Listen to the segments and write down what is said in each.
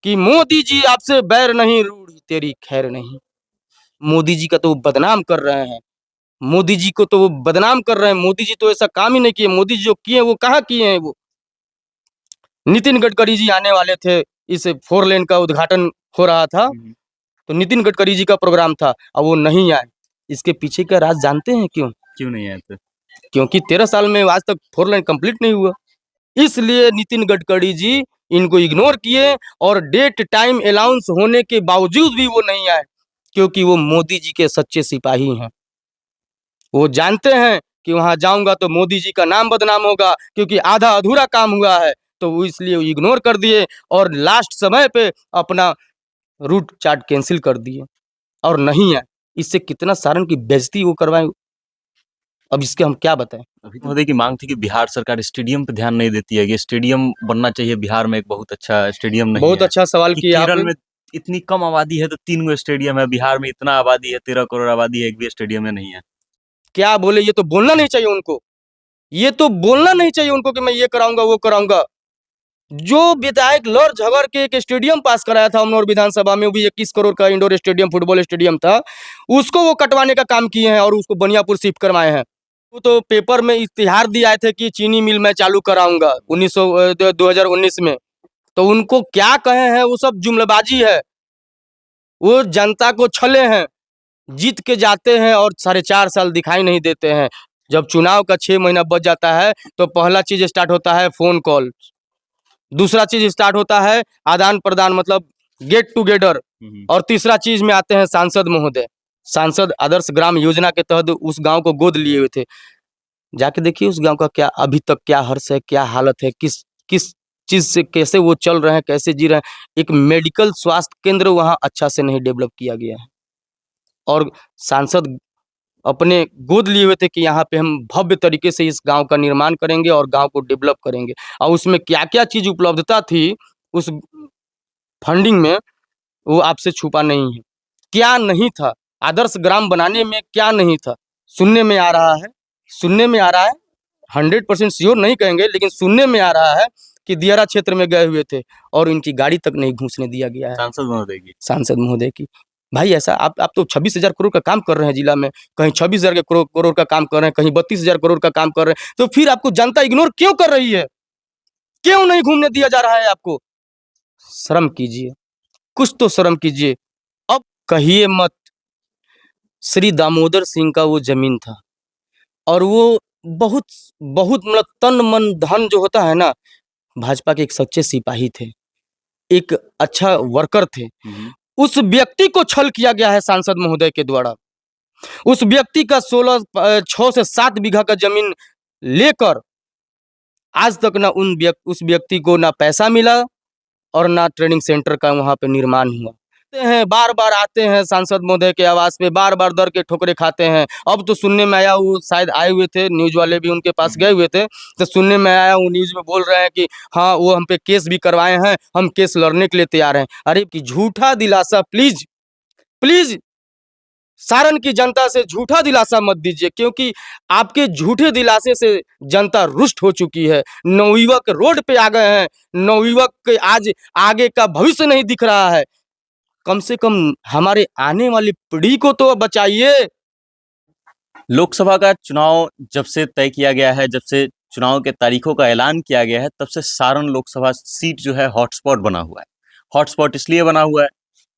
कि मोदी जी आपसे बैर नहीं, रूढ़ी तेरी खैर नहीं। मोदी जी का तो वो बदनाम कर रहे हैं। मोदी जी को तो वो बदनाम कर रहे हैं। मोदी जी तो ऐसा काम ही नहीं किए। मोदी जी जो किए वो कहाँ किए हैं वो। नितिन गडकरी जी आने वाले थे, इस 4 लेन का उद्घाटन हो रहा था, तो नितिन गडकरी जी का प्रोग्राम था, अब वो नहीं आए। इसके पीछे का राज जानते हैं क्यों? क्यों नहीं आए थे? क्योंकि 13 साल में आज तक 4 लेन कंप्लीट नहीं हुआ। इसलिए नितिन गडकरी जी इनको इग्नोर किए और डेट टाइम अलाउंस होने के बावजूद भी वो नहीं आए, क्योंकि वो मोदी जी के सच्चे सिपाही हैं। वो जानते हैं कि वहां जाऊंगा तो मोदी जी का नाम बदनाम होगा, क्योंकि आधा अधूरा काम हुआ है, तो वो इसलिए इग्नोर कर दिए और लास्ट समय पे अपना रूट चार्ट कैंसिल कर दिए और नहीं आए। इससे कितना सारण की बेइज्जती वो करवाए, अब इसके हम क्या बताएं। अभी तो महोदय की मांग थी कि बिहार सरकार स्टेडियम पे ध्यान नहीं देती है, कि स्टेडियम बनना चाहिए बिहार में, एक बहुत अच्छा स्टेडियम नहीं बहुत है। अच्छा सवाल कि किया केरल आपने। में इतनी कम आबादी है तो 3 गो स्टेडियम है, बिहार में इतना आबादी है, 13 करोड़ आबादी है, एक भी स्टेडियम में नहीं है। क्या बोले, ये तो बोलना नहीं चाहिए उनको। ये तो बोलना नहीं चाहिए उनको कि मैं ये कराऊंगा वो कराऊंगा। जो विधायक लड़ झगड़ के एक स्टेडियम पास कराया था अमनौर विधानसभा में, वो भी 21 करोड़ का इंडोर स्टेडियम, फुटबॉल स्टेडियम था, उसको वो कटवाने का काम किए हैं और उसको बनियापुर शिफ्ट करवाए हैं। वो तो पेपर में इश्तिहार दिए थे कि चीनी मिल मैं चालू कराऊंगा 2019 में। तो उनको क्या कहे हैं, वो सब जुमलेबाजी है। वो जनता को छले हैं, जीत के जाते हैं और 4.5 साल दिखाई नहीं देते हैं। जब चुनाव का 6 महीना बच जाता है तो पहला चीज स्टार्ट होता है फोन कॉल, दूसरा चीज स्टार्ट होता है आदान प्रदान, मतलब गेट टुगेदर, और तीसरा चीज में आते हैं सांसद महोदय। सांसद आदर्श ग्राम योजना के तहत उस गांव को गोद लिए हुए थे। जाके देखिए उस गांव का क्या अभी तक क्या हर्ष है, क्या हालत है, किस किस चीज से कैसे वो चल रहे हैं, कैसे जी रहे हैं। एक मेडिकल स्वास्थ्य केंद्र वहां अच्छा से नहीं डेवलप किया गया है। और सांसद अपने गोद लिए हुए थे कि यहाँ पे हम भव्य तरीके से इस गांव का निर्माण करेंगे और गांव को डेवलप करेंगे। और उसमें क्या क्या चीज उपलब्धता थी उस फंडिंग में, वो आपसे छुपा नहीं है। क्या नहीं था आदर्श ग्राम बनाने में, क्या नहीं था। सुनने में आ रहा है, सुनने में आ रहा है, 100% श्योर नहीं कहेंगे लेकिन सुनने में आ रहा है कि दियारा क्षेत्र में गए हुए थे और इनकी गाड़ी तक नहीं घुसने दिया गया है। सांसद महोदय की भाई ऐसा आप तो 26,000 करोड़ का काम कर रहे हैं जिला में, कहीं 26,000 करोड़ का काम कर रहे हैं, कहीं 32,000 करोड़ का काम कर रहे हैं, तो फिर आपको जनता इग्नोर क्यों कर रही है? क्यों नहीं घूमने दिया जा रहा है आपको? शर्म कीजिए, कुछ तो शर्म कीजिए। अब कहिए मत, श्री दामोदर सिंह का वो जमीन था और वो बहुत बहुत मतलब तन मन धन जो होता है ना, भाजपा के एक सच्चे सिपाही थे, एक अच्छा वर्कर थे। उस व्यक्ति को छल किया गया है सांसद महोदय के द्वारा। उस व्यक्ति का 6 से 7 बीघा का जमीन लेकर आज तक ना उस व्यक्ति को ना पैसा मिला और ना ट्रेनिंग सेंटर का वहां पे निर्माण हुआ। बार बार आते हैं सांसद महोदय के आवास पे, बार बार दर के ठोकरे खाते हैं। अब तो सुनने में आया, वो शायद आए हुए थे, न्यूज वाले भी उनके पास गए हुए थे, तो सुनने में आया वो न्यूज में बोल रहे हैं कि हाँ वो हम पे केस भी करवाए हैं, हम केस लड़ने के लिए तैयार हैं। अरे कि झूठा दिलासा, प्लीज प्लीज सारण की जनता से झूठा दिलासा मत दीजिए, क्योंकि आपके झूठे दिलासे से जनता रुष्ट हो चुकी है। नवयुवक रोड पे आ गए हैं, नवयुवक के आज आगे का भविष्य नहीं दिख रहा है। कम से कम हमारे आने वाली पीढ़ी को तो बचाइए। लोकसभा का चुनाव जब से तय किया गया है, जब से चुनाव के तारीखों का ऐलान किया गया है, तब से सारण लोकसभा सीट जो है हॉटस्पॉट बना हुआ है। हॉटस्पॉट इसलिए बना हुआ है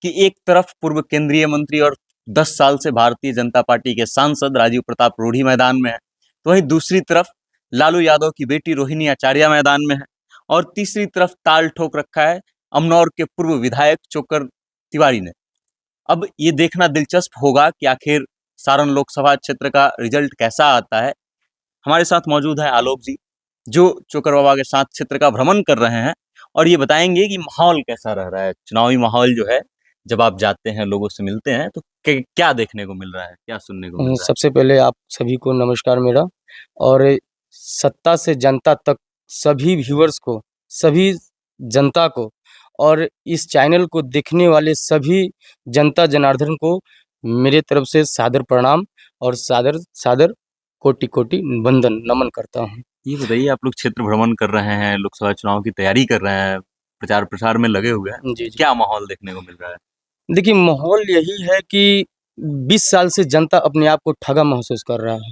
कि एक तरफ पूर्व केंद्रीय मंत्री और 10 साल से भारतीय जनता पार्टी के सांसद राजीव प्रताप रूढ़ी मैदान में है, तो वहीं दूसरी तरफ लालू यादव की बेटी रोहिणी आचार्य मैदान में है, और तीसरी तरफ ताल ठोक रखा है अमनौर के पूर्व विधायक चोकर तिवारी ने। अब ये देखना दिलचस्प होगा कि आखिर सारण लोकसभा क्षेत्र का रिजल्ट कैसा आता है। हमारे साथ मौजूद है आलोक जी, जो चोकर बाबा के साथ क्षेत्र का भ्रमण कर रहे हैं, और ये बताएंगे कि माहौल कैसा रह रहा है, चुनावी माहौल जो है, जब आप जाते हैं लोगों से मिलते हैं तो क्या देखने को मिल रहा है, क्या सुनने को मिल रहा है? सबसे पहले आप सभी को नमस्कार मेरा, और सत्ता से जनता तक सभी व्यूअर्स को, सभी जनता को, और इस चैनल को देखने वाले सभी जनता जनार्दन को मेरे तरफ से सादर प्रणाम और सादर सादर कोटि कोटि वंदन नमन करता हूँ। ये बताइए, आप लोग क्षेत्र भ्रमण कर रहे हैं, लोकसभा चुनाव की तैयारी कर रहे हैं, प्रचार प्रसार में लगे हुए हैं। जी जी। क्या माहौल देखने को मिल रहा है? देखिए, माहौल यही है कि 20 साल से जनता अपने आप को ठगा महसूस कर रहा है।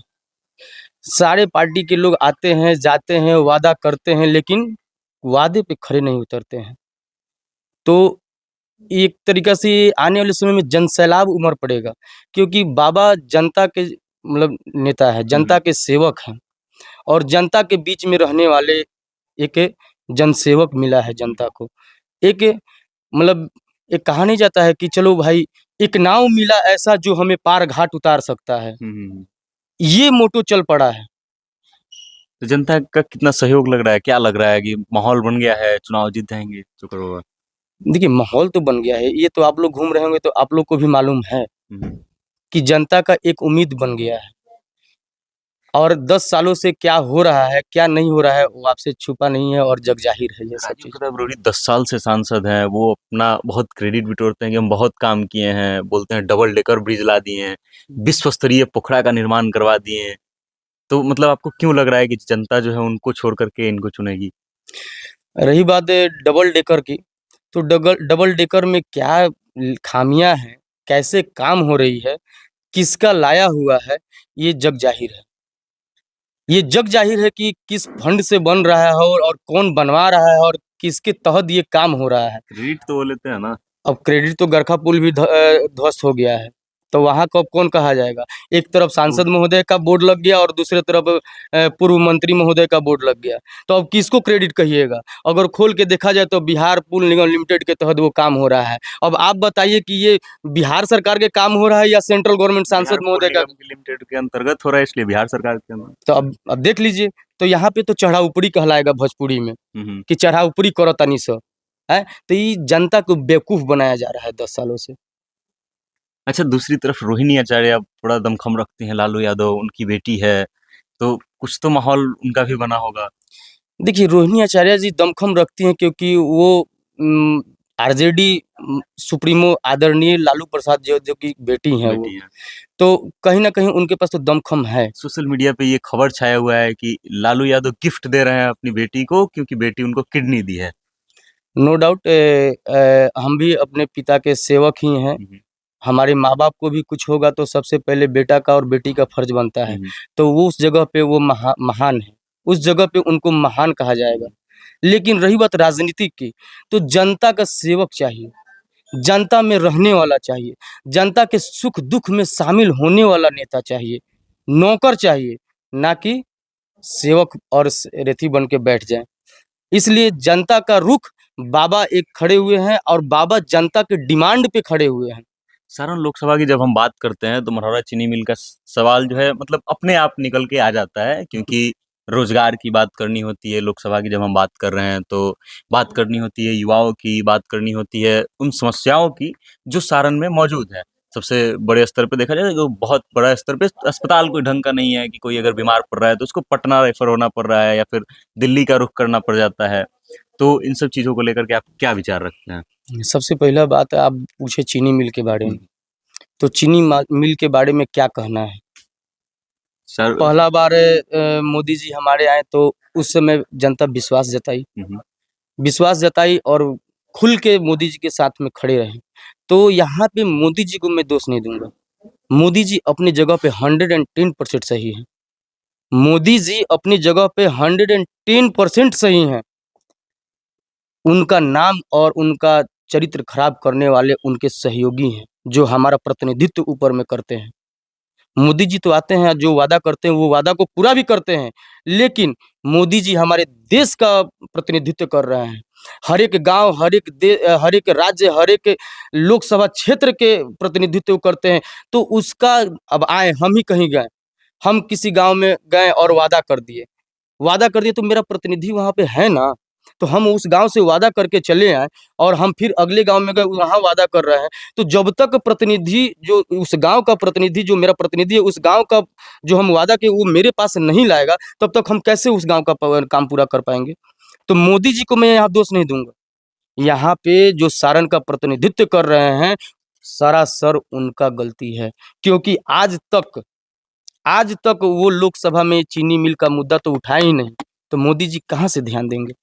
सारे पार्टी के लोग आते हैं, जाते हैं, वादा करते हैं, लेकिन वादे पे खरे नहीं उतरते हैं। तो एक तरीक़ा से आने वाले समय में जनसैलाब उमड़ पड़ेगा, क्योंकि बाबा जनता के मतलब नेता है, जनता के सेवक हैं और जनता के बीच में रहने वाले एक जनसेवक मिला है जनता को। एक मतलब एक कहा नहीं जाता है कि चलो भाई, एक नाव मिला ऐसा जो हमें पार घाट उतार सकता है। ये मोटो चल पड़ा है। तो जनता का कितना सहयोग लग रहा है? क्या लग रहा है कि माहौल बन गया है, चुनाव जीत जाएँगे शुक्र होगा? देखिए, माहौल तो बन गया है, ये तो आप लोग घूम रहे होंगे तो आप लोग को भी मालूम है कि जनता का एक उम्मीद बन गया है। और 10 सालों से क्या हो रहा है, क्या नहीं हो रहा है, वो आपसे छुपा नहीं है और जग ज़ाहिर है ये सब राजीव चीज़। प्रताप रूडी 10 साल से सांसद हैं, वो अपना बहुत क्रेडिट बिटोरते हैं कि हम बहुत काम किए हैं, बोलते हैं डबल डेकर ब्रिज ला दिए हैं, विश्व स्तरीय पोखरा का निर्माण करवा दिए हैं। तो मतलब आपको क्यों लग रहा है कि जनता जो है उनको छोड़ कर के इनको चुनेगी? रही बात डबल डेकर की, तो डबल डबल डेकर में क्या खामियां हैं, कैसे काम हो रही है, किसका लाया हुआ है, ये जग जाहिर है। ये जग जाहिर है कि किस फंड से बन रहा है और कौन बनवा रहा है और किसके तहत ये काम हो रहा है। क्रेडिट तो वो लेते हैं ना। अब क्रेडिट तो गरखा पुल भी ध्वस्त हो गया है, तो वहाँ को अब कौन कहा जाएगा? एक तरफ सांसद महोदय का बोर्ड लग गया और दूसरे तरफ पूर्व मंत्री महोदय का बोर्ड लग गया, तो अब किसको क्रेडिट कहिएगा? अगर खोल के देखा जाए तो बिहार पुल निगम लिमिटेड के तहत वो काम हो रहा है। अब आप बताइए कि ये बिहार सरकार के काम हो रहा है या सेंट्रल गवर्नमेंट बिहार सांसद पुल महोदय का? निगम लिमिटेड के अंतर्गत हो रहा है इसलिए बिहार सरकार के अंदर। तो अब देख लीजिए, तो यहाँ पे तो चढ़ा ऊपरी कहलाएगा भोजपुरी में कि चढ़ा ऊपरी करो तनी सा, है? तो ये जनता को बेवकूफ बनाया जा रहा है 10 सालों से। अच्छा, दूसरी तरफ रोहिणी आचार्य अब बड़ा दमखम रखती हैं, लालू यादव उनकी बेटी है, तो कुछ तो माहौल उनका भी बना होगा। देखिए, रोहिणी आचार्य जी दमखम रखती हैं क्योंकि वो आरजेडी सुप्रीमो आदरणीय लालू प्रसाद जो कि बेटी हैं वो, बेटी है। तो कहीं न कहीं उनके पास तो दमखम है। सोशल मीडिया पे ये खबर छाया हुआ है कि लालू यादव गिफ्ट दे रहे हैं अपनी बेटी को क्योंकि बेटी उनको किडनी दी है। नो डाउट हम भी अपने पिता के सेवक ही हैं। हमारे माँ-बाप को भी कुछ होगा तो सबसे पहले बेटा का और बेटी का फर्ज बनता है। तो वो उस जगह पे वो महान है। उस जगह पे उनको महान कहा जाएगा। लेकिन रही बात राजनीति की, तो जनता का सेवक चाहिए, जनता में रहने वाला चाहिए, जनता के सुख-दुःख में शामिल होने वाला नेता चाहिए, नौकर चाहिए, ना कि सेवक और रेथी बन के बैठ जाएँ। इसलिए जनता का रुख बाबा एक खड़े हुए हैं और बाबा जनता के डिमांड पे खड़े हुए हैं। सारण लोकसभा की जब हम बात करते हैं तो मरहरा चीनी मिल का सवाल जो है मतलब अपने आप निकल के आ जाता है क्योंकि रोजगार की बात करनी होती है। लोकसभा की जब हम बात कर रहे हैं तो बात करनी होती है युवाओं की, बात करनी होती है उन समस्याओं की जो सारण में मौजूद है। सबसे बड़े स्तर पे देखा जाए तो बहुत बड़ा स्तर पे अस्पताल कोई ढंग का नहीं है कि कोई अगर बीमार पड़ रहा है तो उसको पटना रेफर होना पड़ रहा है या फिर दिल्ली का रुख करना पड़ जाता है। तो इन सब चीज़ों को लेकर के आप क्या विचार रखते हैं? सबसे पहला बात आप पूछे चीनी मिल के बारे में, तो चीनी मिल के बारे में क्या कहना है? सर पहला बार मोदी जी हमारे आए तो उस समय जनता विश्वास जताई। विश्वास जताई और खुल के मोदी जी के साथ में खड़े रहे। तो यहाँ पे मोदी जी को मैं दोष नहीं दूँगा। मोदी जी अपनी जगह पे 110% सही हैं। मोदी जी अपनी जगह पे 110% सही हैं। उनका नाम और उनका चरित्र खराब करने वाले उनके सहयोगी हैं, जो हमारा प्रतिनिधित्व ऊपर में करते हैं। मोदी जी तो आते हैं, जो वादा करते हैं, वो वादा को पूरा भी करते हैं, लेकिन मोदी जी हमारे देश का प्रतिनिधित्व कर रहे हैं। हर एक गाँव, हर एक राज्य, हर एक लोकसभा क्षेत्र के प्रतिनिधित्व करते हैं, तो उसका अब आए हम ही कहीं गए, हम किसी गाँव में गए और वादा कर दिए तो मेरा प्रतिनिधि वहाँ पे है ना, तो हम उस गाँव से वादा करके चले आए और हम फिर अगले गाँव में गए, वहाँ वादा कर रहे हैं। तो जब तक प्रतिनिधि जो उस गाँव का प्रतिनिधि जो मेरा प्रतिनिधि है, उस गाँव का जो हम वादा किए वो मेरे पास नहीं लाएगा, तब तक हम कैसे उस गाँव का काम पूरा कर पाएँगे? तो मोदी जी को मैं यहाँ दोष नहीं दूँगा। यहाँ पे जो सारण का प्रतिनिधित्व कर रहे हैं, सरासर उनका गलती है, क्योंकि आज तक वो लोकसभा में चीनी मिल का मुद्दा तो उठाए ही नहीं, तो मोदी जी कहाँ से ध्यान देंगे?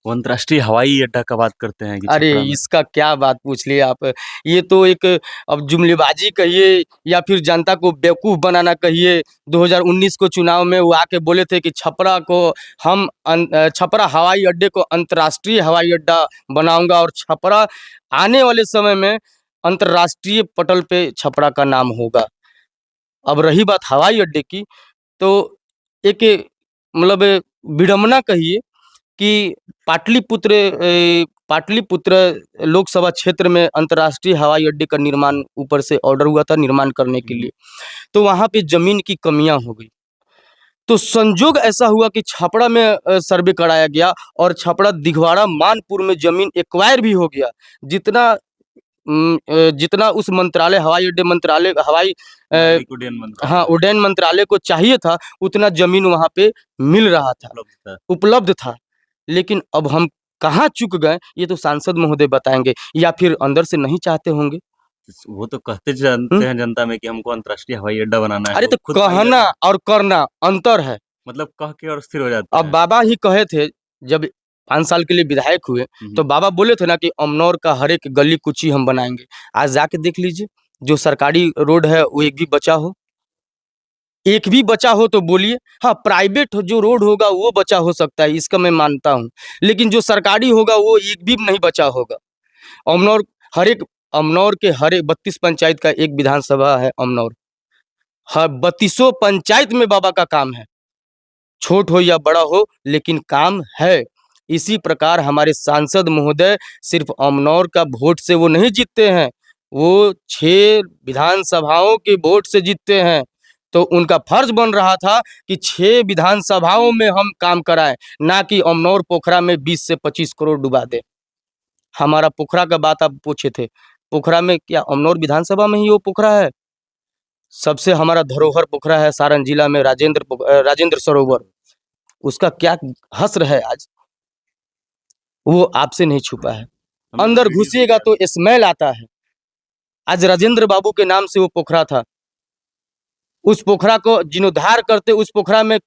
वो अंतर्राष्ट्रीय हवाई अड्डा का बात करते हैं कि अरे छपरा में। इसका क्या बात पूछ ली आप। ये तो एक अब जुमलेबाजी कहिए या फिर जनता को बेवकूफ बनाना कहिए। 2019 को चुनाव में वो आके बोले थे कि छपरा को छपरा हवाई अड्डे को अंतर्राष्ट्रीय हवाई अड्डा बनाऊंगा और छपरा आने वाले समय में अंतर्राष्ट्रीय पटल पे छपरा का नाम होगा। अब रही बात हवाई अड्डे की, तो एक मतलब विडंबना कहिए कि पाटलिपुत्र लोकसभा क्षेत्र में अंतर्राष्ट्रीय हवाई अड्डे का निर्माण ऊपर से ऑर्डर हुआ था निर्माण करने के लिए, तो वहाँ पे जमीन की कमियां हो गई। तो संजोग ऐसा हुआ कि छपरा में सर्वे कराया गया और छपरा दिघवाड़ा मानपुर में जमीन एक्वायर भी हो गया। जितना उस मंत्रालय हवाई अड्डे मंत्रालय नागरिक उड्डयन मंत्रालय हाँ उड्डयन मंत्रालय को चाहिए था उतना जमीन वहाँ पे मिल रहा था, उपलब्ध था। उपलब्ध था। लेकिन अब हम कहाँ चूक गए ये तो सांसद महोदय बताएंगे, या फिर अंदर से नहीं चाहते होंगे। वो तो कहते जानते हैं जनता में कि हमको अंतर्राष्ट्रीय हवाई अड्डा बनाना है। अरे वो तो खुद कहना और करना अंतर है। मतलब कह के और स्थिर हो जाते अब हैं। बाबा ही कहे थे जब 5 साल के लिए विधायक हुए, तो बाबा बोले थे ना कि अमनौर का हर एक गली कुची हम बनाएंगे। आज जाके देख लीजिए जो सरकारी रोड है वो एक भी बचा हो, एक भी बचा हो तो बोलिए। हाँ प्राइवेट जो रोड होगा वो बचा हो सकता है, इसका मैं मानता हूँ, लेकिन जो सरकारी होगा वो एक भी नहीं बचा होगा। अमनौर अमनौर के हर एक 32 पंचायत का एक विधानसभा है अमनौर। हर 32 पंचायत में बाबा का काम है, छोट हो या बड़ा हो लेकिन काम है। इसी प्रकार हमारे सांसद महोदय सिर्फ अमनौर का वोट से वो नहीं जीतते हैं, वो 6 विधानसभाओं के वोट से जीतते हैं। तो उनका फर्ज बन रहा था कि 6 विधानसभाओं में हम काम कराएं, ना कि अमनौर पोखरा में 20 से 25 करोड़ डुबा दे। हमारा पोखरा का बात आप पूछे थे, पोखरा में क्या अमनौर विधानसभा में ही वो पोखरा है? सबसे हमारा धरोहर पोखरा है सारण जिला में राजेंद्र सरोवर, उसका क्या हस्र है आज, वो आपसे नहीं छुपा है। अंदर घुसिएगा तो स्मेल आता है। आज राजेंद्र बाबू के नाम से वो पोखरा था, उस पोखरा को जीर्णोद्धार करते, उस पोखरा में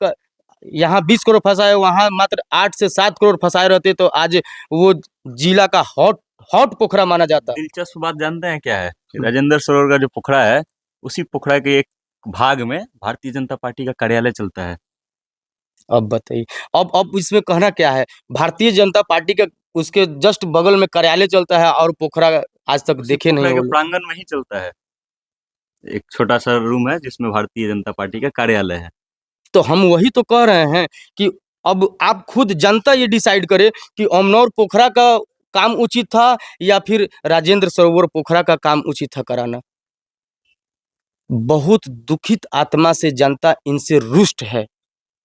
यहाँ 20 करोड़ फंसाए, वहाँ मात्र 8 से 7 करोड़ फंसाए रहते तो आज वो जिला का हॉट पोखरा माना जाता। दिलचस्प बात जानते हैं क्या है? राजेंद्र सरोवर का जो पोखरा है, उसी पोखरा के एक भाग में भारतीय जनता पार्टी का कार्यालय चलता है। अब बताइए, अब इसमें कहना क्या है? भारतीय जनता पार्टी का उसके जस्ट बगल में कार्यालय चलता है और पोखरा आज तक देखे नहीं पोखरा हो। के प्रांगण में ही चलता है, एक छोटा सा रूम है जिसमें भारतीय जनता पार्टी का कार्यालय है। तो हम वही तो कह रहे हैं कि अब आप खुद जनता ये डिसाइड करे कि अमनौर पोखरा का काम उचित था या फिर राजेंद्र सरोवर पोखरा का काम उचित था कराना। बहुत दुखित आत्मा से जनता इनसे रुष्ट है।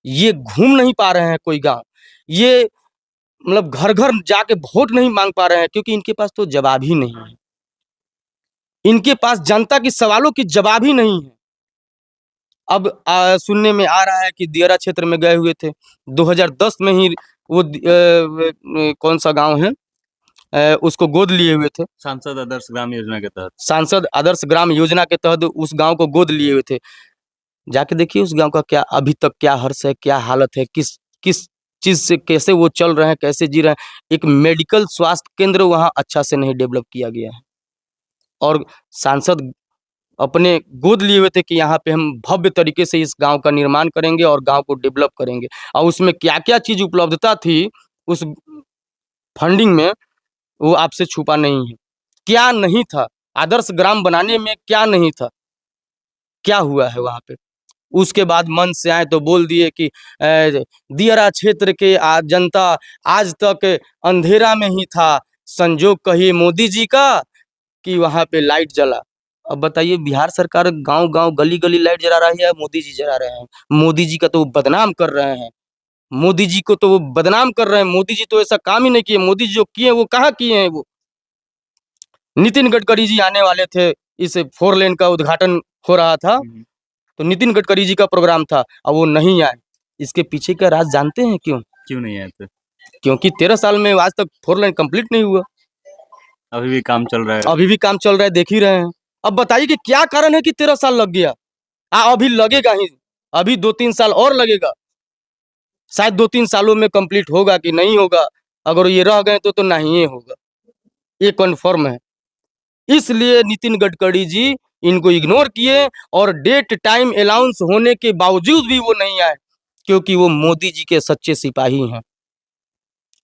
ये घूम नहीं पा रहे हैं कोई गांव, ये मतलब घर घर जाके वोट नहीं मांग पा रहे हैं क्योंकि इनके पास तो जवाब ही नहीं है। इनके पास जनता के सवालों की जवाब ही नहीं है। अब सुनने में आ रहा है कि दियरा क्षेत्र में गए हुए थे 2010 में ही वो कौन सा गांव है उसको गोद लिए हुए थे, सांसद आदर्श ग्राम योजना के तहत। सांसद आदर्श ग्राम योजना के तहत उस गांव को गोद लिए हुए थे। जाके देखिए उस गांव का क्या अभी तक क्या हर्ष है, क्या हालत है, किस किस चीज से कैसे वो चल रहे हैं, कैसे जी रहे हैं। एक मेडिकल स्वास्थ्य केंद्र वहाँ अच्छा से नहीं डेवलप किया गया है और सांसद अपने गोद लिए हुए थे कि यहाँ पे हम भव्य तरीके से इस गांव का निर्माण करेंगे और गांव को डेवलप करेंगे। और उसमें क्या क्या चीज उपलब्धता थी उस फंडिंग में वो आपसे छुपा नहीं है। क्या नहीं था आदर्श ग्राम बनाने में, क्या नहीं था, क्या हुआ है वहां पे। उसके बाद मन से आए तो बोल दिए कि दियरा क्षेत्र के जनता आज तक अंधेरा में ही था, संजोग कहिए मोदी जी का कि वहां पे लाइट जला। अब बताइए बिहार सरकार गांव गांव गली गली लाइट जला रही है, मोदी जी जला रहे हैं। मोदी जी का तो वो बदनाम कर रहे हैं, मोदी जी को तो वो बदनाम कर रहे हैं। मोदी जी तो ऐसा काम ही नहीं किए, मोदी जी जो किए वो कहाँ किए हैं। वो नितिन गडकरी जी आने वाले थे, इस 4 लेन का उद्घाटन हो रहा था तो नितिन गडकरी जी का प्रोग्राम था और वो नहीं आए। इसके पीछे का राज जानते हैं क्यों? क्यों नहीं आए थे? क्योंकि 13 साल में आज तक 4 लेन कंप्लीट नहीं हुआ, अभी भी काम चल रहा है। अभी भी काम चल रहा है, देख ही रहे हैं। अब बताइए कि क्या कारण है कि 13 साल लग गया। अभी लगेगा ही, अभी 2-3 साल और लगेगा, शायद 2-3 सालों में कंप्लीट होगा कि नहीं होगा अगर ये रह गए तो नहीं ये होगा, ये कन्फर्म है। इसलिए नितिन गडकरी जी इनको इग्नोर किए और डेट टाइम अलाउंस होने के बावजूद भी वो नहीं आए, क्योंकि वो मोदी जी के सच्चे सिपाही हैं।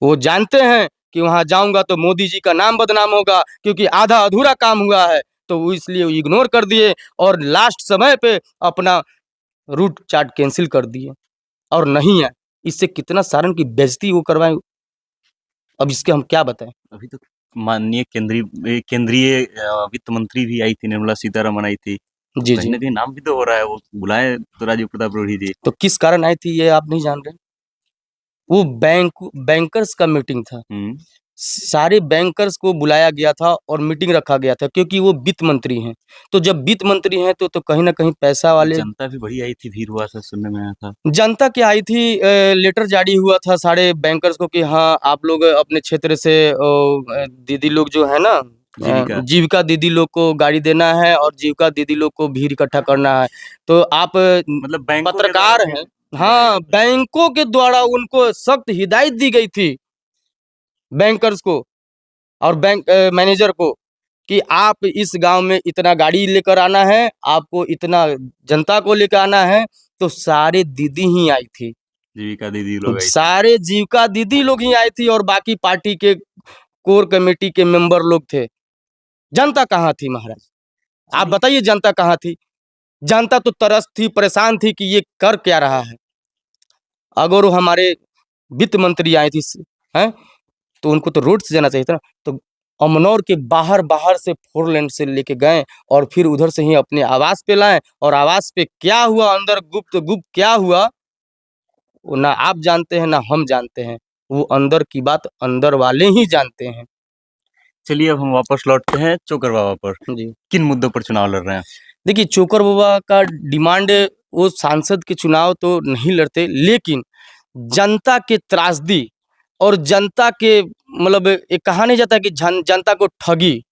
वो जानते हैं कि वहां जाऊंगा तो मोदी जी का नाम बदनाम होगा, क्योंकि आधा अधूरा काम हुआ है, तो वो इसलिए वो इग्नोर कर दिए और लास्ट समय पे अपना रूट चार्ट कैंसिल कर दिए और नहीं आए। इससे कितना सारण की बेइज्जती वो करवाए, अब इसके हम क्या बताएं। अभी तो माननीय केंद्रीय केंद्रीय वित्त मंत्री भी आई थी, निर्मला सीतारमण आई थी, जी कहीं जी। ना कहीं नाम भी तो हो रहा है, वो बुलाए तो राजीव प्रताप रूढ़ी जी। तो किस कारण आई थी ये आप नहीं जान रहे? वो बैंकर्स का मीटिंग था, सारे बैंकर्स को बुलाया गया था और मीटिंग रखा गया था, क्योंकि वो वित्त मंत्री हैं। तो जब वित्त मंत्री हैं तो कहीं ना कहीं पैसा वाले। जनता भी बड़ी आई थी, भीड़ हुआ था, सुनने में आया था। जनता क्या आई थी, लेटर जारी हुआ था सारे बैंकर्स को कि हाँ आप लोग अपने क्षेत्र से दीदी लोग जो है ना, जीविका। जीविका दीदी लोग को गाड़ी देना है और जीविका दीदी लोग को भीड़ इकट्ठा करना है। तो आप मतलब बैंकों के पत्रकार द्वारा हैं। बुलाया हाँ, गया था। बैंकों के द्वारा उनको सख्त हिदायत दी गई थी, बैंकर्स को और बैंक मैनेजर को, कि आप इस गांव में इतना गाड़ी लेकर आना है, आपको इतना जनता को लेकर आना है। तो सारे दीदी ही आई थी, जीविका दीदी लोग आई थी। सारे जीविका दीदी लोग ही आई थी और बाकी पार्टी के कोर कमेटी के मेंबर लोग थे। जनता कहाँ थी महाराज? आप बताइए जनता कहाँ थी? जनता तो तरस थी, परेशान थी कि ये कर क्या रहा है। अगर वो हमारे वित्त मंत्री आए थे हैं, तो उनको तो रोड से जाना चाहिए था ना। तो अमनौर के बाहर बाहर से 4 लेन से लेके गए और फिर उधर से ही अपने आवास पे लाए, और आवास पे क्या हुआ अंदर गुप्त गुप्त क्या हुआ वो ना आप जानते हैं ना हम जानते हैं। वो अंदर की बात अंदर वाले ही जानते हैं। चलिए अब हम वापस लौटते हैं चोकर बाबा पर। जी, किन मुद्दों पर चुनाव लड़ रहे हैं? देखिए चोकर बाबा का डिमांड, वो सांसद के चुनाव तो नहीं लड़ते, लेकिन जनता के त्रासदी और जनता के मतलब एक कहा नहीं जाता कि जनता को ठगी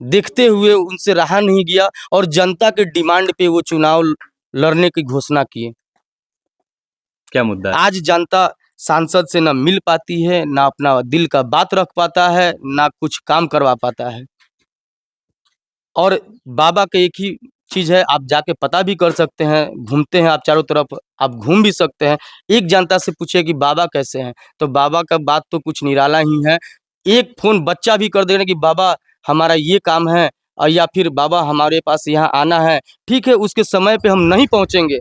देखते हुए उनसे रहा नहीं गया और जनता के डिमांड पे वो चुनाव लड़ने की घोषणा किए। क्या मुद्दा है? आज जनता सांसद से ना मिल पाती है, ना अपना दिल का बात रख पाता है, ना कुछ काम करवा पाता है। और बाबा का एक ही चीज है, आप जाके पता भी कर सकते हैं, घूमते हैं आप चारों तरफ, आप घूम भी सकते हैं। एक जनता से पूछे कि बाबा कैसे हैं, तो बाबा का बात तो कुछ निराला ही है। एक फोन बच्चा भी कर देना कि बाबा हमारा ये काम है, और या फिर बाबा हमारे पास यहाँ आना है, ठीक है उसके समय पे हम नहीं पहुंचेंगे,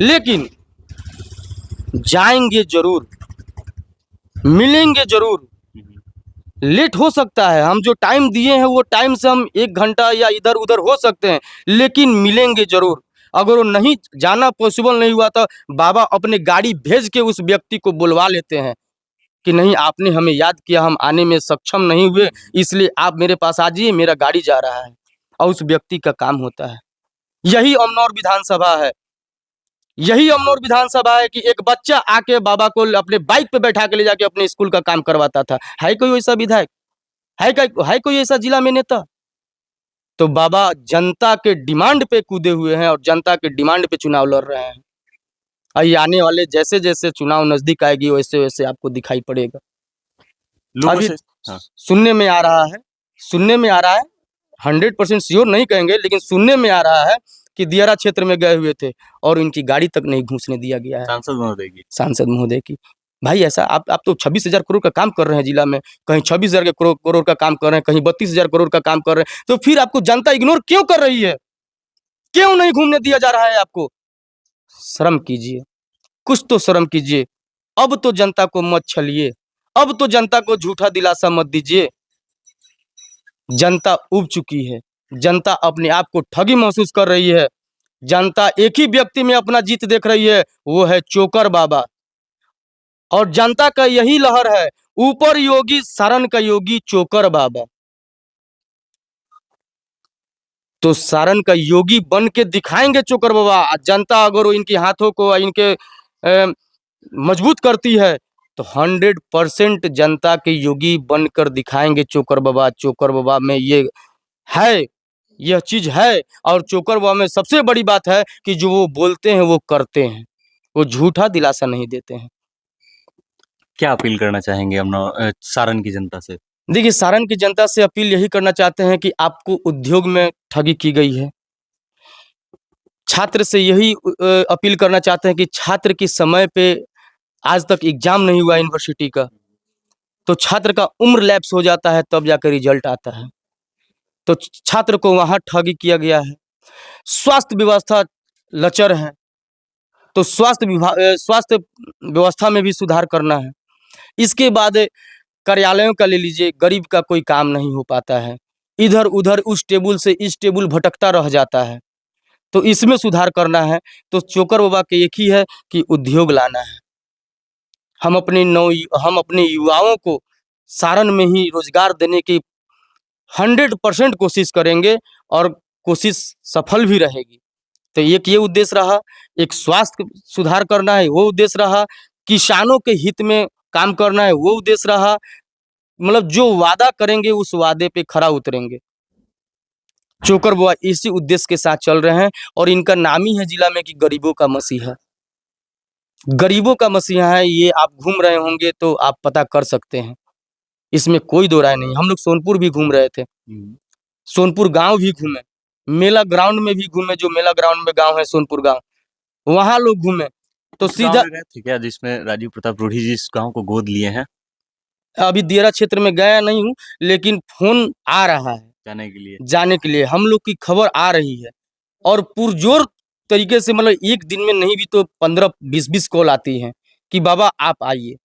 लेकिन जाएंगे जरूर, मिलेंगे जरूर। लेट हो सकता है, हम जो टाइम दिए हैं वो टाइम से हम 1 घंटा या इधर उधर हो सकते हैं, लेकिन मिलेंगे जरूर। अगर वो नहीं जाना पॉसिबल नहीं हुआ तो बाबा अपने गाड़ी भेज के उस व्यक्ति को बुलवा लेते हैं कि नहीं आपने हमें याद किया, हम आने में सक्षम नहीं हुए, इसलिए आप मेरे पास आ जाइए, मेरा गाड़ी जा रहा है, और उस व्यक्ति का काम होता है। यही अमनौर विधानसभा है, यही अमनौर विधानसभा है कि एक बच्चा आके बाबा को अपने बाइक पे बैठा के ले जाके अपने स्कूल का काम करवाता था। है कोई ऐसा विधायक? है कोई ऐसा जिला में नेता? तो बाबा जनता के डिमांड पे कूदे हुए हैं और जनता के डिमांड पे चुनाव लड़ रहे हैं। ये आने वाले जैसे जैसे चुनाव नजदीक आएगी वैसे वैसे आपको दिखाई पड़ेगा। लोगों अभी से हाँ। सुनने में आ रहा है, सुनने में आ रहा है, 100% श्योर नहीं कहेंगे, लेकिन सुनने में आ रहा है कि दियारा क्षेत्र में गए हुए थे और इनकी गाड़ी तक नहीं घुसने दिया गया है सांसद महोदय की। सांसद महोदय की। भाई ऐसा आप तो 26,000 करोड़ का काम कर रहे हैं जिला में, कहीं 26,000 के करोड़ का काम कर रहे हैं, कहीं 32,000 करोड़ का काम कर रहे हैं, तो फिर आपको जनता इग्नोर क्यों कर रही है? क्यों नहीं घूमने दिया जा रहा है आपको? शर्म कीजिए, कुछ तो शर्म कीजिए। अब तो जनता को मत छलिए, अब तो जनता को झूठा दिलासा मत दीजिए। जनता उब चुकी है, जनता अपने आप को ठगी महसूस कर रही है। जनता एक ही व्यक्ति में अपना जीत देख रही है, वो है चोकर बाबा। और जनता का यही लहर है, ऊपर योगी सारण का योगी चोकर बाबा। तो सारण का योगी बन के दिखाएंगे चोकर बाबा। जनता अगर वो इनके हाथों को इनके मजबूत करती है तो 100% जनता के योगी बनकर दिखाएंगे चोकर बाबा। चोकर बाबा में ये है, यह चीज है। और चोकर बाबा में सबसे बड़ी बात है कि जो वो बोलते हैं वो करते हैं, वो झूठा दिलासा नहीं देते हैं। क्या अपील करना चाहेंगे हम सारण की जनता से? देखिए, सारण की जनता से अपील यही करना चाहते हैं कि आपको उद्योग में ठगी की गई है। छात्र से यही अपील करना चाहते हैं कि छात्र की समय पे आज तक एग्जाम नहीं हुआ यूनिवर्सिटी का, तो छात्र का उम्र लैप्स हो जाता है तब जाकर रिजल्ट आता है। तो छात्र को वहाँ ठगी किया गया है। स्वास्थ्य व्यवस्था लचर है, तो स्वास्थ्य व्यवस्था में भी सुधार करना है। इसके बाद कार्यालयों का ले लीजिए, गरीब का कोई काम नहीं हो पाता है। इधर-उधर उस टेबल से इस टेबल भटकता रह जाता है। तो इसमें सुधार करना है। तो चोकर बाबा के एक ही है कि उद्योग लाना है। हम अपने युवाओं को सारण में ही रोजगार देने की 100% कोशिश करेंगे और कोशिश सफल भी रहेगी। तो एक ये उद्देश्य रहा, एक स्वास्थ्य सुधार करना है वो उद्देश्य रहा, किसानों के हित में काम करना है वो उद्देश्य रहा। मतलब जो वादा करेंगे उस वादे पे खरा उतरेंगे। चोकर बाबा इसी उद्देश्य के साथ चल रहे हैं और इनका नाम ही है जिला में कि गरीबों का मसीहा। गरीबों का मसीहा है, ये आप घूम रहे होंगे तो आप पता कर सकते हैं। इसमें कोई दो राय नहीं। हम लोग सोनपुर भी घूम रहे थे, सोनपुर गांव भी घूमे, मेला ग्राउंड में भी घूमे, जो मेला ग्राउंड में गांव है सोनपुर गांव, वहां लोग घूमे। तो सीधा गए क्या जिसमें राजीव प्रताप रूढ़ी जी इस गांव को गोद लिए हैं? अभी दियरा क्षेत्र में गया नहीं हूँ, लेकिन फोन आ रहा है जाने के लिए हम लोग की खबर आ रही है और पुरजोर तरीके से, मतलब एक दिन में नहीं भी तो 15-20 कॉल आती हैं कि बाबा आप आइए,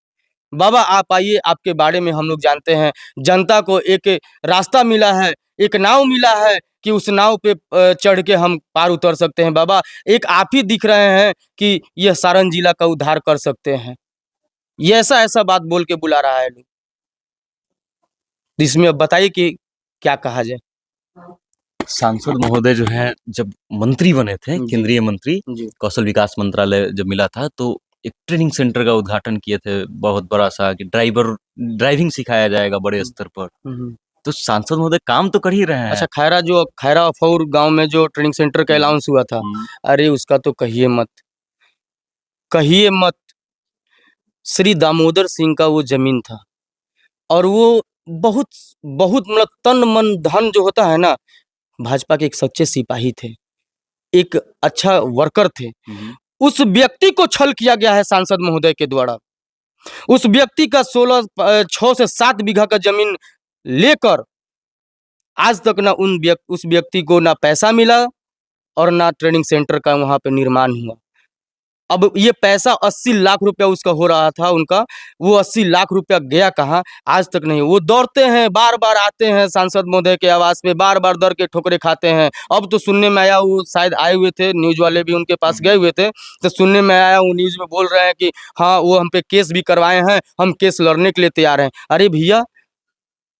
बाबा आप आइए, आपके बारे में हम लोग जानते हैं। जनता को एक रास्ता मिला है, एक नाव मिला है कि उस नाव पे चढ़ के हम पार उतर सकते हैं। बाबा एक आप ही दिख रहे हैं कि यह सारण जिला का उद्धार कर सकते हैं। ये ऐसा ऐसा बात बोल के बुला रहा है लोग। इसमें अब बताइए कि क्या कहा जाए। सांसद महोदय जो है जब मंत्री बने थे, जी। केंद्रीय मंत्री, जी। कौशल विकास मंत्रालय जब मिला था तो एक ट्रेनिंग सेंटर का उद्घाटन किए थे बहुत बड़ा सा कि ड्राइविंग सिखाया जाएगा बड़े स्तर पर। तो सांसद महोदय काम तो कर ही रहे हैं। अच्छा, खैरा अफौर गांव में जो ट्रेनिंग सेंटर का अनाउंस हुआ था, अरे उसका तो कहिए मत। श्री दामोदर सिंह का वो जमीन था और वो बहुत बहुत मतलब तन मन धन जो होता है ना, भाजपा के एक सच्चे सिपाही थे, एक अच्छा वर्कर थे। उस व्यक्ति को छल किया गया है सांसद महोदय के द्वारा। उस व्यक्ति का 6 से 7 बीघा का जमीन लेकर आज तक ना उस व्यक्ति को ना पैसा मिला और ना ट्रेनिंग सेंटर का वहां पे निर्माण हुआ। अब ये पैसा 80 लाख रुपया उसका हो रहा था उनका, वो 80 लाख रुपया गया कहाँ आज तक नहीं। वो दौड़ते हैं, बार बार आते हैं सांसद महोदय के आवास पे, बार बार दर के ठोकरे खाते हैं। अब तो सुनने में आया, वो शायद आए हुए थे, न्यूज वाले भी उनके पास गए हुए थे, तो सुनने में आया वो न्यूज में बोल रहे हैं कि हाँ वो हम पे केस भी करवाए हैं, हम केस लड़ने के लिए तैयार हैं। अरे भैया,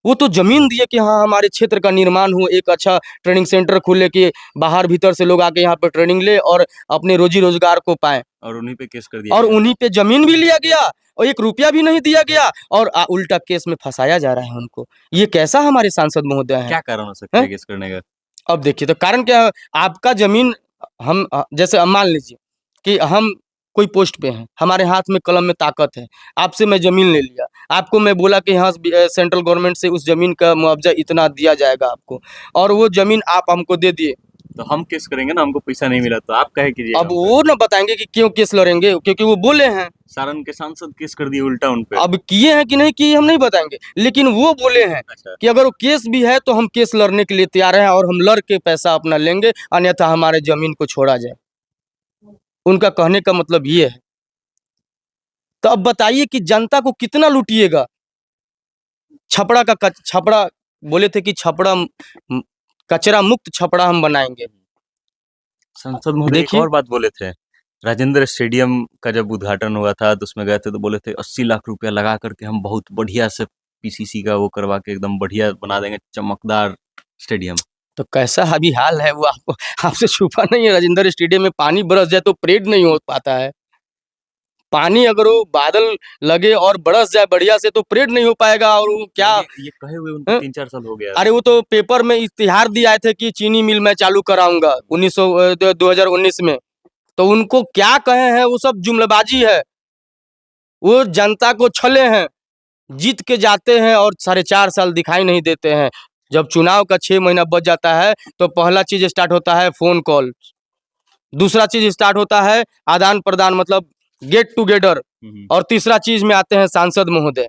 वो तो जमीन दिए कि हाँ हमारे क्षेत्र का निर्माण हो, एक अच्छा ट्रेनिंग सेंटर खुले कि बाहर भीतर से लोग आके यहाँ पे ट्रेनिंग ले और अपने रोजी रोजगार को पाएं। और उन्हीं पे केस कर दिया और उन्हीं पे जमीन भी लिया गया और 1 रुपया भी नहीं दिया गया और उल्टा केस में फंसाया जा रहा है उनको। ये कैसा हमारे सांसद महोदय हैं? क्या कारण हो सकता है केस करने का? अब देखिए, तो कारण क्या है? आपका जमीन हम जैसे अब मान लीजिए कि हम कोई पोस्ट पे हैं, हमारे हाथ में कलम में ताकत है, आपसे मैं जमीन ले लिया, आपको मैं बोला कि हाँ सेंट्रल गवर्नमेंट से उस जमीन का मुआवजा इतना दिया जाएगा आपको, और वो जमीन आप हमको दे दिए, तो हम केस करेंगे ना, हमको पैसा नहीं मिला तो आप कहे कीजिएगा। अब वो ना बताएंगे कि क्यों केस लड़ेंगे, क्योंकि वो बोले हैं। सारण के सांसद केस कर दिए उल्टा उन पे। अब किए हैं कि नहीं किए हम नहीं बताएंगे, लेकिन वो बोले हैं कि अगर वो केस भी है तो हम केस लड़ने के लिए तैयार हैं और हम लड़ के पैसा अपना लेंगे, अन्यथा हमारे जमीन को छोड़ा जाए। उनका कहने का मतलब ये है। तो अब बताइए कि जनता को कितना लूटिएगा। छपड़ा बोले थे कि कचरा मुक्त छपड़ा हम बनाएंगे। संसद महोदय एक और बात बोले थे, राजेंद्र स्टेडियम का जब उद्घाटन हुआ था तो उसमें गए थे तो बोले थे 80 लाख रुपया लगा करके हम बहुत बढ़िया से पीसीसी का वो करवा के एकदम बढ़िया बना देंगे, चमकदार स्टेडियम। तो कैसा अभी हाल है वो आपसे छुपा नहीं है। राजेंद्र स्टेडियम में पानी बरस जाए तो परेड नहीं हो पाता है। पानी अगर वो बादल लगे और बरस जाए बढ़िया से तो परेड नहीं हो पाएगा। और वो क्या ये कहे हुए उनको 3-4 साल हो गया। अरे वो तो पेपर में इश्तिहार दिया थे कि चीनी मिल मैं चालू कराऊंगा 2019 में, तो उनको क्या कहे हैं, वो सब जुमलाबाजी है। वो जनता को छले हैं, जीत के जाते हैं और 4.5 साल दिखाई नहीं देते हैं। जब चुनाव का 6 महीना बच जाता है तो पहला चीज स्टार्ट होता है फोन कॉल, दूसरा चीज स्टार्ट होता है आदान प्रदान मतलब गेट टुगेदर, और तीसरा चीज में आते हैं सांसद महोदय।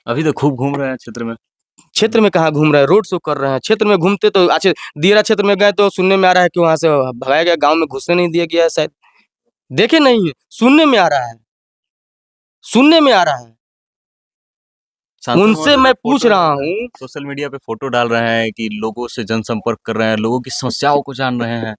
अभी तो खूब घूम रहे हैं क्षेत्र में। क्षेत्र में कहाँ घूम रहे हैं, रोड शो कर रहे हैं। क्षेत्र में घूमते तो अच्छा, दियरा क्षेत्र में गए तो सुनने में आ रहा है कि वहां से भगाया गया, गांव में घुसने नहीं दिया गया है शायद। देखे नहीं है, सुनने में आ रहा है, सुनने में आ रहा है। सांसद उनसे महोदय मैं तो पूछ फोटो रहा डाल रहे हैं, हूँ। सोशल मीडिया पे फोटो डाल रहे हैं कि लोगों से जनसंपर्क कर रहे हैं, लोगों की समस्याओं को जान रहे हैं।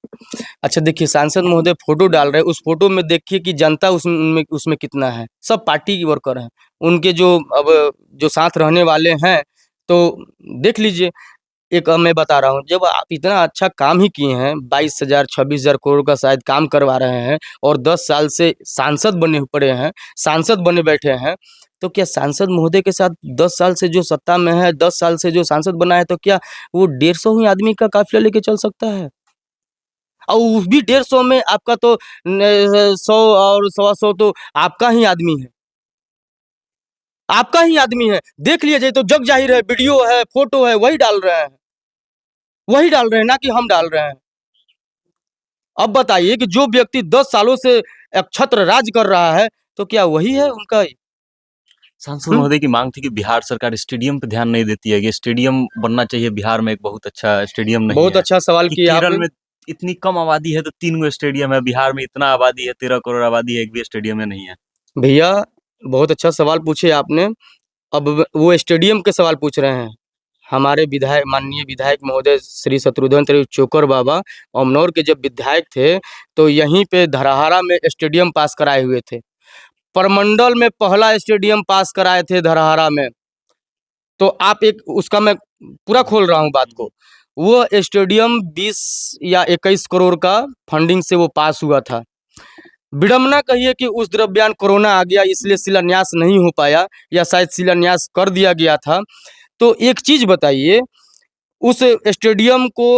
अच्छा देखिए, सांसद महोदय फोटो डाल रहे हैं, उस फोटो में देखिए कि जनता उसमें उसमें कितना है। सब पार्टी की वर्कर हैं, उनके जो अब जो साथ रहने वाले हैं, तो देख लीजिए। एक मैं बता रहा हूँ, जब आप इतना अच्छा काम ही किए हैं, 22,000 26,000 करोड़ का शायद काम करवा रहे हैं और 10 साल से सांसद बने पड़े हैं, सांसद बने बैठे हैं, तो क्या सांसद महोदय के साथ 10 साल से जो सत्ता में है, 10 साल से जो सांसद बना है, तो क्या वो 150 ही आदमी का काफिला लेके चल सकता है? और वो भी 150 में आपका तो 100 और 125 तो आपका ही आदमी है, आपका ही आदमी है। देख लिया जाए तो जग जाहिर है, वीडियो है, फोटो है, वही डाल रहे हैं, वही डाल रहे हैं, ना कि हम डाल रहे हैं। अब बताइए कि जो व्यक्ति 10 सालों से छत्र राज कर रहा है, तो क्या वही है उनका? सांसद हम्म? महोदय की मांग थी कि बिहार सरकार स्टेडियम पे ध्यान नहीं देती है, ये स्टेडियम बनना चाहिए बिहार में, एक बहुत अच्छा स्टेडियम नहीं बहुत है। अच्छा सवाल कि किया केरल आपने। में इतनी कम आबादी है तो 3 गो स्टेडियम है, बिहार में इतना आबादी है, 13 करोड़ आबादी है, एक भी स्टेडियम में नहीं है। भैया बहुत अच्छा सवाल पूछे आपने। अब वो स्टेडियम के सवाल पूछ रहे हैं। हमारे विधायक, माननीय विधायक महोदय श्री शत्रुघ्न त्रिवेदी चोकर बाबा अमनौर के जब विधायक थे, तो यहीं पे धरहरा में स्टेडियम पास कराए हुए थे। प्रमंडल में पहला स्टेडियम पास कराए थे धरहरा में। तो आप एक उसका मैं पूरा खोल रहा हूँ बात को। वो स्टेडियम 20 या 21 करोड़ का फंडिंग से वो पास हुआ था। विडम्बना कहिए कि उस दरमियान कोरोना आ गया, इसलिए शिलान्यास नहीं हो पाया, या शायद शिलान्यास कर दिया गया था। तो एक चीज बताइए, उस स्टेडियम को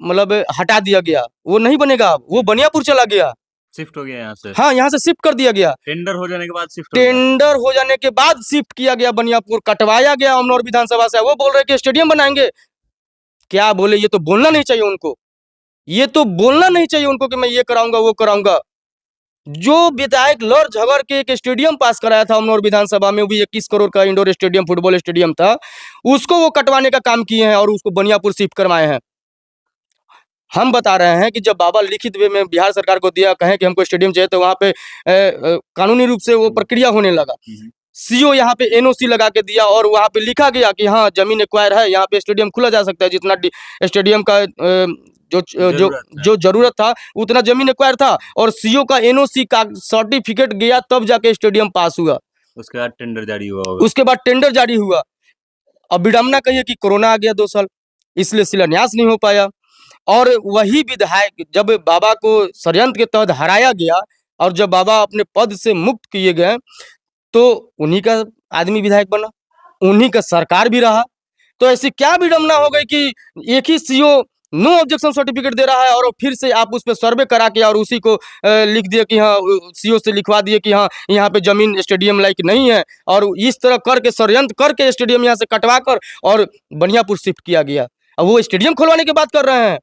मतलब हटा दिया गया, वो नहीं बनेगा, अब वो बनियापुर चला गया। शिफ्ट हो गया यहाँ से, हाँ, यहाँ से शिफ्ट कर दिया गया। टेंडर हो जाने के बाद शिफ्ट हो गया। टेंडर हो जाने के बाद शिफ्ट किया गया बनियापुर, कटवाया गया अमनौर विधानसभा से। वो बोल रहे कि स्टेडियम बनाएंगे। क्या बोले, ये तो बोलना नहीं चाहिए उनको, ये तो बोलना नहीं चाहिए उनको कि मैं ये कराऊंगा वो कराऊंगा। जो विधायक लड़ झगड़ के एक स्टेडियम पास कराया था अमनौर विधानसभा में, वो भी 21 करोड़ का इंडोर स्टेडियम, फुटबॉल स्टेडियम था, उसको वो कटवाने का काम किए हैं और उसको बनियापुर शिफ्ट करवाए हैं। हम बता रहे हैं कि जब बाबा लिखित वे में बिहार सरकार को दिया, कहें कि हमको स्टेडियम चाहिए, तो वहां पे कानूनी रूप से वो प्रक्रिया होने लगा। सीओ यहाँ पे एनओसी लगा के दिया और वहां पे लिखा गया कि हाँ जमीन एक्वायर है, यहाँ पे स्टेडियम खुला जा सकता है। जितना स्टेडियम का जो जरूरत था उतना जमीन एक्वायर था, और सीओ का एनओसी का सर्टिफिकेट गया, तब जाके स्टेडियम पास हुआ। उसके बाद टेंडर जारी हुआ होगा। उसके बाद टेंडर जारी हुआ। अब विडम्बना कहिए कि कोरोना आ गया 2 साल, इसलिए शिलान्यास नहीं हो पाया। और वही विधायक जब बाबा को षड्यंत्र के तहत हराया गया और जब बाबा अपने पद से मुक्त किए गए, तो उन्हीं का आदमी विधायक बना, उन्हीं का सरकार भी रहा। तो ऐसी क्या विडम्बना हो गई कि एक ही सीओ नो ऑब्जेक्शन सर्टिफिकेट दे रहा है, और फिर से आप उस पर सर्वे करा के और उसी को लिख दिए कि हाँ, सीओ से लिखवा दिए कि हाँ यहाँ पे जमीन स्टेडियम लायक नहीं है, और इस तरह करके षड्यंत्र करके स्टेडियम यहाँ से कटवा कर और बनियापुर शिफ्ट किया गया। अब वो स्टेडियम खुलवाने की बात कर रहे हैं।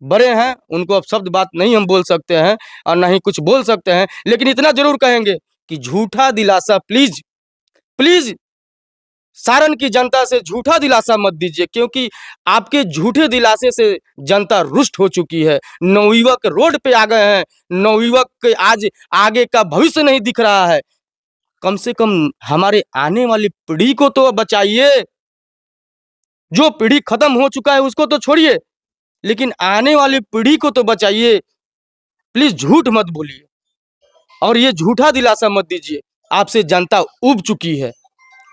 बड़े हैं, उनको अब शब्द बात नहीं हम बोल सकते हैं और ना ही कुछ बोल सकते हैं, लेकिन इतना जरूर कहेंगे कि झूठा दिलासा प्लीज प्लीज सारण की जनता से झूठा दिलासा मत दीजिए, क्योंकि आपके झूठे दिलासे से जनता रुष्ट हो चुकी है। नवयुवक रोड पे आ गए हैं, नवयुवक के आज आगे का भविष्य नहीं दिख रहा है। कम से कम हमारे आने वाली पीढ़ी को तो बचाइए। जो पीढ़ी खत्म हो चुका है उसको तो छोड़िए, लेकिन आने वाली पीढ़ी को तो बचाइए। प्लीज झूठ मत बोलिए और ये झूठा दिलासा मत दीजिए। आपसे जनता उब चुकी है।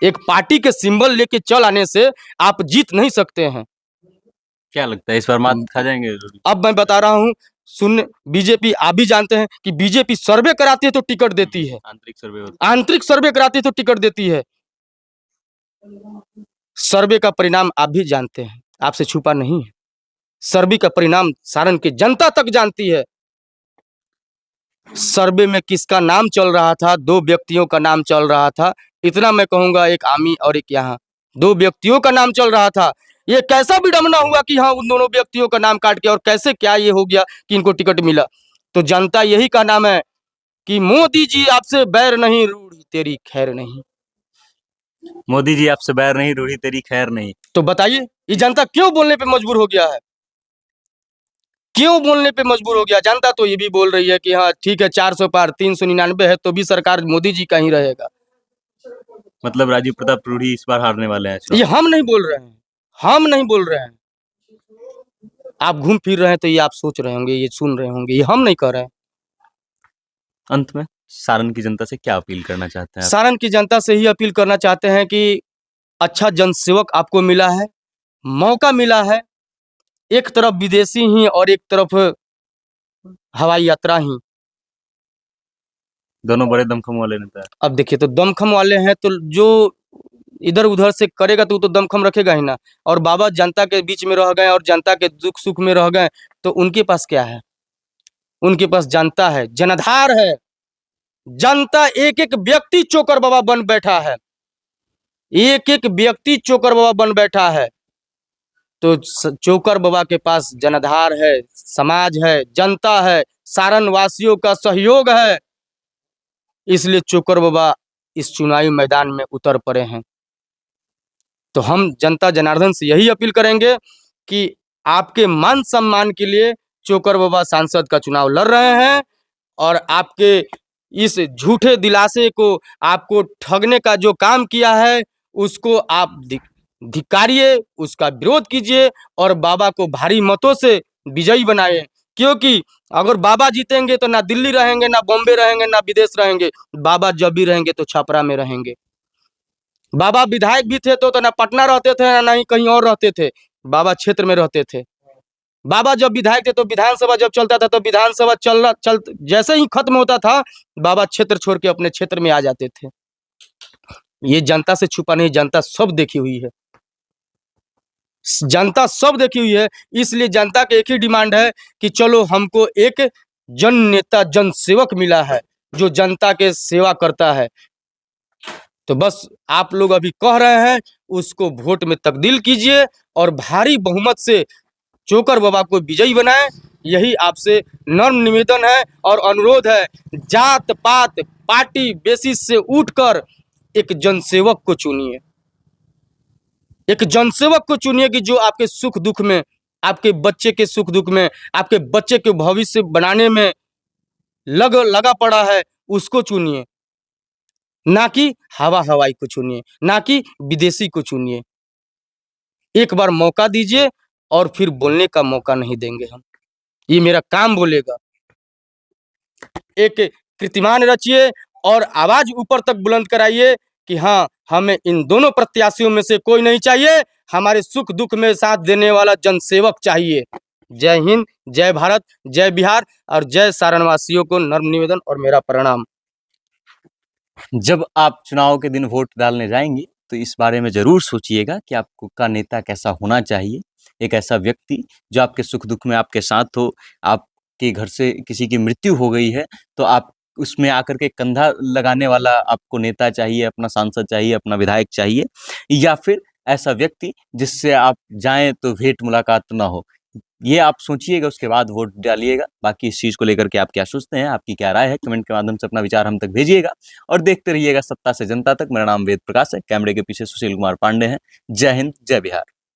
एक पार्टी के सिंबल लेके चल आने से आप जीत नहीं सकते हैं। क्या लगता है इस बार मात खा जाएंगे? अब मैं बता रहा हूं, सुन, बीजेपी आप भी जानते हैं कि बीजेपी सर्वे कराती है तो टिकट देती है, आंतरिक सर्वे होता है। आंतरिक सर्वे कराती है तो टिकट देती है। सर्वे का परिणाम आप भी जानते हैं, आपसे छुपा नहीं है। सर्वे का परिणाम सारण की जनता तक जानती है। सर्वे में किसका नाम चल रहा था? 2 व्यक्तियों का नाम चल रहा था। इतना मैं कहूँगा, एक आमी और एक यहाँ, 2 व्यक्तियों का नाम चल रहा था। ये कैसा विडंबना हुआ कि हाँ, उन दोनों व्यक्तियों का नाम काट के, और कैसे क्या ये हो गया कि इनको टिकट मिला? तो जनता यही का नाम है कि मोदी जी आपसे बैर नहीं, रूढ़ी तेरी खैर नहीं। मोदी जी आपसे बैर नहीं, रूढ़ी तेरी खैर नहीं। तो बताइए, ये जनता क्यों बोलने पे मजबूर हो गया है? क्यों बोलने पे मजबूर हो गया? जनता तो ये भी बोल रही है कि हाँ ठीक है, 400 पार, 399 है तो भी सरकार मोदी जी का ही रहेगा। मतलब राजीव प्रताप रूढ़ी इस बार हारने वाले हैं ये चुनाव। हम नहीं बोल रहे हैं, हम नहीं बोल रहे हैं। आप घूम फिर रहे हैं तो ये आप सोच रहे होंगे, ये सुन रहे होंगे, ये हम नहीं कर रहे हैं। अंत में सारण की जनता से क्या अपील करना चाहते हैं आप? सारण की जनता से ही अपील करना चाहते हैं कि अच्छा जनसेवक आपको मिला है, मौका मिला है। एक तरफ विदेशी ही और एक तरफ हवाई यात्रा ही। दोनों बड़े दमखम वाले नेता हैं। अब देखिए, तो दमखम वाले हैं तो जो इधर उधर से करेगा तो वो तो दमखम रखेगा ही ना। और बाबा जनता के बीच में रह गए और जनता के दुख सुख में रह गए, तो उनके पास क्या है? उनके पास जनता है, जनाधार है। जनता, एक एक व्यक्ति चोकर बाबा बन बैठा है, एक एक व्यक्ति चोकर बाबा बन बैठा है। तो चोकर बाबा के पास जनाधार है, समाज है, जनता है, सारण वासियों का सहयोग है। इसलिए चोकर बाबा इस चुनावी मैदान में उतर पड़े हैं। तो हम जनता जनार्दन से यही अपील करेंगे कि आपके मान सम्मान के लिए चोकर बाबा सांसद का चुनाव लड़ रहे हैं, और आपके इस झूठे दिलासे को, आपको ठगने का जो काम किया है, उसको आप धिक्कारिए, उसका विरोध कीजिए और बाबा को भारी मतों से विजयी बनाए। क्योंकि अगर बाबा जीतेंगे तो ना दिल्ली रहेंगे, ना बॉम्बे रहेंगे, ना विदेश रहेंगे। बाबा जब भी रहेंगे तो छपरा में रहेंगे। बाबा विधायक भी थे तो ना पटना रहते थे, ना ही कहीं और रहते थे, बाबा क्षेत्र में रहते थे। बाबा जब विधायक थे तो विधानसभा जब चलता था तो विधानसभा जैसे ही खत्म होता था, बाबा क्षेत्र छोड़ के अपने क्षेत्र में आ जाते थे। ये जनता से छुपा नहीं, जनता सब देखी हुई है, जनता सब देखी हुई है। इसलिए जनता के एक ही डिमांड है कि चलो, हमको एक जन नेता, जन सेवक मिला है जो जनता के सेवा करता है। तो बस आप लोग अभी कह रहे हैं, उसको वोट में तब्दील कीजिए और भारी बहुमत से चोकर बाबा को विजयी बनाएं। यही आपसे नर्म निवेदन है और अनुरोध है। जात पात पार्टी बेसिस से उठकर एक जनसेवक को चुनिए, एक जनसेवक को चुनिए कि जो आपके सुख दुख में, आपके बच्चे के सुख दुख में, आपके बच्चे के भविष्य बनाने में लगा पड़ा है, उसको चुनिए। ना कि हवाई को चुनिए, ना कि विदेशी को चुनिए। एक बार मौका दीजिए और फिर बोलने का मौका नहीं देंगे हम। ये मेरा काम बोलेगा। एक कीर्तिमान रचिए और आवाज ऊपर तक बुलंद कराइए कि हाँ, हमें इन दोनों प्रत्याशियों में से कोई नहीं चाहिए, हमारे सुख दुख में साथ देने वाला जनसेवक चाहिए। जय हिंद, जय भारत, जय बिहार और जय सारणवासियों को नर्म निवेदन और मेरा प्रणाम। जब आप चुनाव के दिन वोट डालने जाएंगे तो इस बारे में जरूर सोचिएगा कि आपको का नेता कैसा होना चाहिए। एक ऐसा व्यक्ति जो आपके सुख दुख में आपके साथ हो। आपके घर से किसी की मृत्यु हो गई है तो आप उसमें आकर के कंधा लगाने वाला आपको नेता चाहिए, अपना सांसद चाहिए, अपना विधायक चाहिए, या फिर ऐसा व्यक्ति जिससे आप जाएं तो भेंट मुलाकात ना हो। ये आप सोचिएगा, उसके बाद वोट डालिएगा। बाकी इस चीज़ को लेकर के आप क्या सोचते हैं, आपकी क्या राय है, कमेंट के माध्यम से अपना विचार हम तक भेजिएगा और देखते रहिएगा सत्ता से जनता तक। मेरा नाम वेद प्रकाश है, कैमरे के पीछे सुशील कुमार पांडे हैं। जय हिंद, जय बिहार।